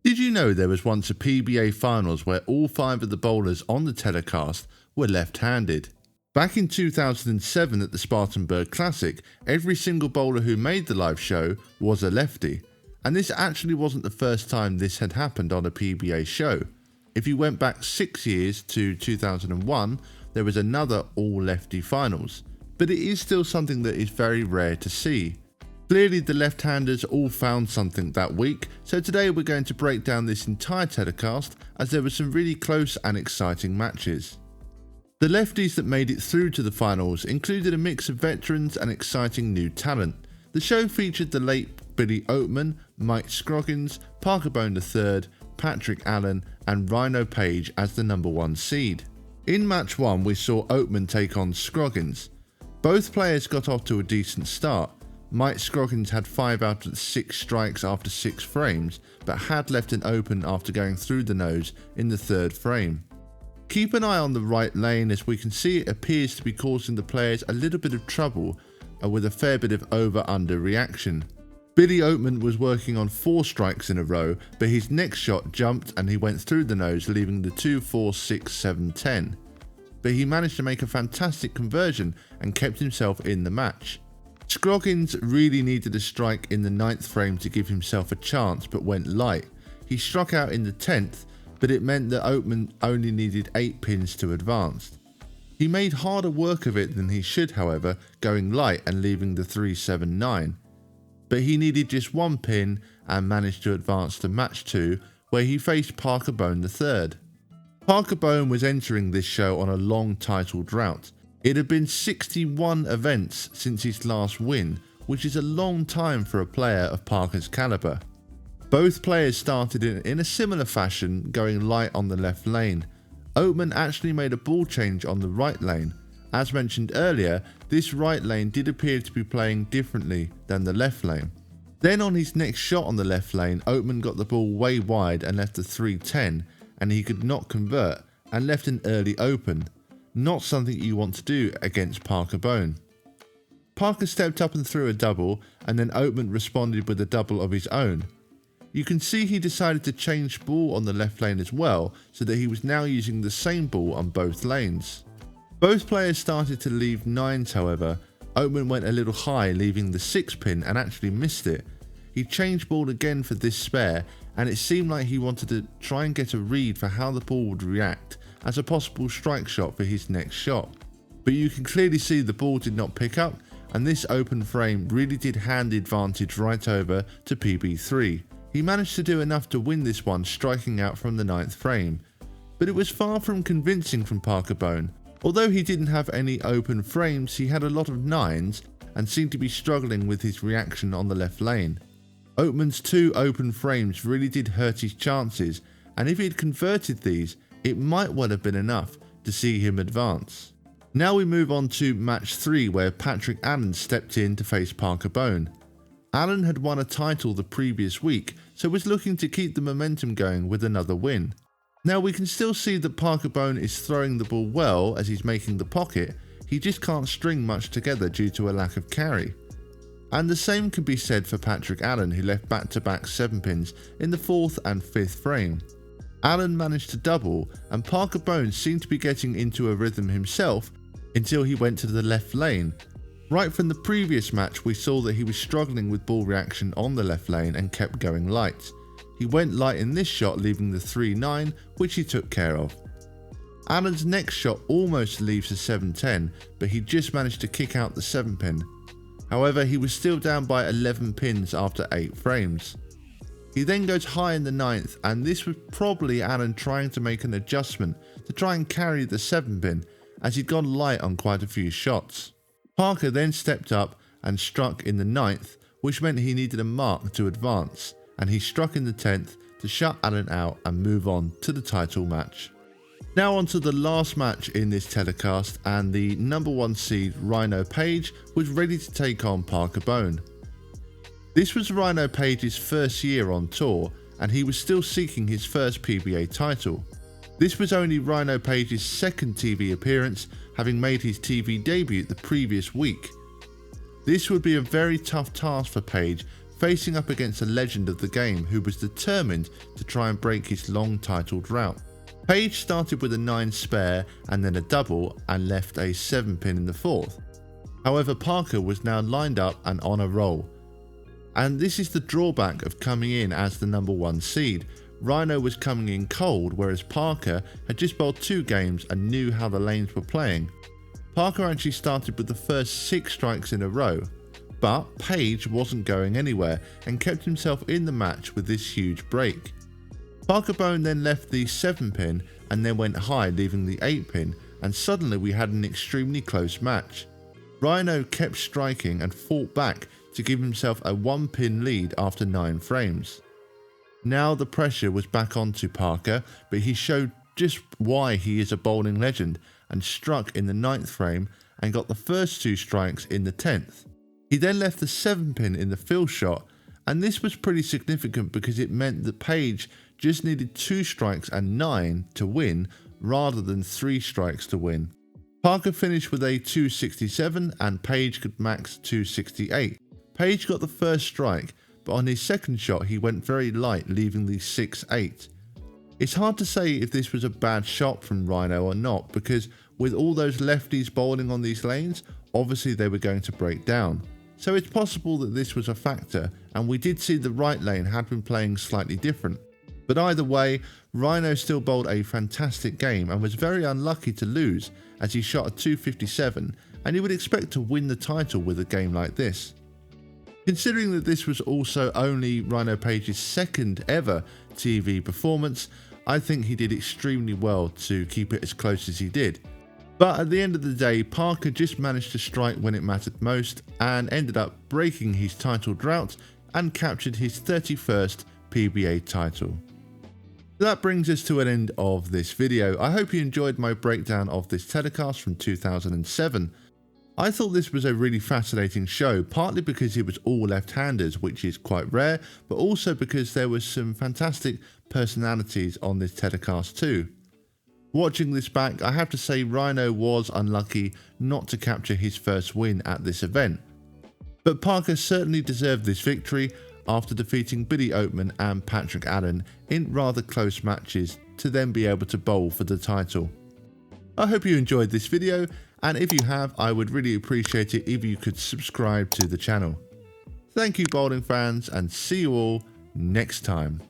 Did you know there was once a PBA Finals where all 5 of the bowlers on the telecast were left-handed? Back in 2007 at the Spartanburg Classic, every single bowler who made the live show was a lefty. And this actually wasn't the first time this had happened on a PBA show. If you went back 6 years to 2001, there was another all-lefty finals. But it is still something that is very rare to see. Clearly the left-handers all found something that week, so today we're going to break down this entire telecast as there were some really close and exciting matches. The lefties that made it through to the finals included a mix of veterans and exciting new talent. The show featured the late Billy Oatman, Mike Scroggins, Bohn III, Patrick Allen and Rhino Page as the number 1 seed. In match 1 we saw Oatman take on Scroggins. Both players got off to a decent start. Mike Scroggins had 5 out of 6 strikes after 6 frames, but had left an open after going through the nose in the 3rd frame. Keep an eye on the right lane as we can see it appears to be causing the players a little bit of trouble with a fair bit of over-under reaction. Billy Oatman was working on 4 strikes in a row, but his next shot jumped and he went through the nose, leaving the 2, 4, 6, 7, 10. But he managed to make a fantastic conversion and kept himself in the match. Scroggins really needed a strike in the 9th frame to give himself a chance, but went light. He struck out in the 10th, but it meant that Oatman only needed 8 pins to advance. He made harder work of it than he should, however, going light and leaving the 3, 7, 9. But he needed just 1 pin and managed to advance to match 2, where he faced Bohn III. Bohn was entering this show on a long title drought. It had been 61 events since his last win, which is a long time for a player of Parker's caliber. Both players started in a similar fashion, going light on the left lane. Oatman actually made a ball change on the right lane. As mentioned earlier, this right lane did appear to be playing differently than the left lane. Then on his next shot on the left lane, Oatman got the ball way wide and left the 3-10, and he could not convert and left an early open. Not something you want to do against Bohn. Parker stepped up and threw a double, and then Oatman responded with a double of his own. You can see he decided to change ball on the left lane as well, so that he was now using the same ball on both lanes. Both players started to leave 9s, however. Oatman went a little high, leaving the 6 pin and actually missed it. He changed ball again for this spare, and it seemed like he wanted to try and get a read for how the ball would react as a possible strike shot for his next shot. But you can clearly see the ball did not pick up, and this open frame really did hand the advantage right over to PB3. He managed to do enough to win this one, striking out from the 9th frame. But it was far from convincing from Bohn. Although he didn't have any open frames, he had a lot of 9s and seemed to be struggling with his reaction on the left lane. Oatman's 2 open frames really did hurt his chances, and if he had converted these, it might well have been enough to see him advance. Now we move on to match 3, where Patrick Allen stepped in to face Bohn. Allen had won a title the previous week, so was looking to keep the momentum going with another win. Now we can still see that Bohn is throwing the ball well as he's making the pocket, he just can't string much together due to a lack of carry. And the same can be said for Patrick Allen, who left back-to-back 7 pins in the 4th and 5th frame. Allen managed to double, and Bohn seemed to be getting into a rhythm himself until he went to the left lane. Right from the previous match we saw that he was struggling with ball reaction on the left lane and kept going light. He went light in this shot, leaving the 3-9, which he took care of. Allen's next shot almost leaves the 7-10, but he just managed to kick out the 7 pin. However, he was still down by 11 pins after 8 frames. He then goes high in the 9th, and this was probably Allen trying to make an adjustment to try and carry the 7 pin, as he'd gone light on quite a few shots. Parker then stepped up and struck in the 9th, which meant he needed a mark to advance, and he struck in the 10th to shut Allen out and move on to the title match. Now on to the last match in this telecast, and the number 1 seed Rhino Page was ready to take on Bohn. This was Rhino Page's first year on tour, and he was still seeking his first PBA title. This was only Rhino Page's 2nd TV appearance, having made his TV debut the previous week. This would be a very tough task for Page, facing up against a legend of the game who was determined to try and break his long title drought. Page started with a 9 spare and then a double and left a 7-pin in the 4th. However, Parker was now lined up and on a roll. And this is the drawback of coming in as the number 1 seed. Rhino was coming in cold, whereas Parker had just bowled 2 games and knew how the lanes were playing. Parker actually started with the first 6 strikes in a row, but Page wasn't going anywhere and kept himself in the match with this huge break. Parker Bohn then left the 7-pin and then went high, leaving the 8-pin, and suddenly we had an extremely close match. Rhino kept striking and fought back to give himself a 1-pin lead after 9 frames. Now the pressure was back onto Parker, but he showed just why he is a bowling legend and struck in the 9th frame and got the first 2 strikes in the 10th. He then left the 7-pin in the fill shot, and this was pretty significant because it meant that Page just needed 2 strikes and 9 to win rather than 3 strikes to win. Parker finished with a 267 and Page could max 268. Page got the first strike, but on his second shot he went very light, leaving the 6-8. It's hard to say if this was a bad shot from Rhino or not, because with all those lefties bowling on these lanes, obviously they were going to break down. So it's possible that this was a factor, and we did see the right lane had been playing slightly different. But either way, Rhino still bowled a fantastic game and was very unlucky to lose, as he shot a 257, and you would expect to win the title with a game like this. Considering that this was also only Rhino Page's 2nd ever TV performance, I think he did extremely well to keep it as close as he did. But at the end of the day, Parker just managed to strike when it mattered most and ended up breaking his title drought and captured his 31st PBA title. That brings us to an end of this video. I hope you enjoyed my breakdown of this telecast from 2007. I thought this was a really fascinating show, partly because it was all left-handers, which is quite rare, but also because there was some fantastic personalities on this telecast too. Watching this back, I have to say Rhino was unlucky not to capture his first win at this event. But Parker certainly deserved this victory after defeating Billy Oatman and Patrick Allen in rather close matches to then be able to bowl for the title. I hope you enjoyed this video, and if you have, I would really appreciate it if you could subscribe to the channel. Thank you bowling fans, and see you all next time.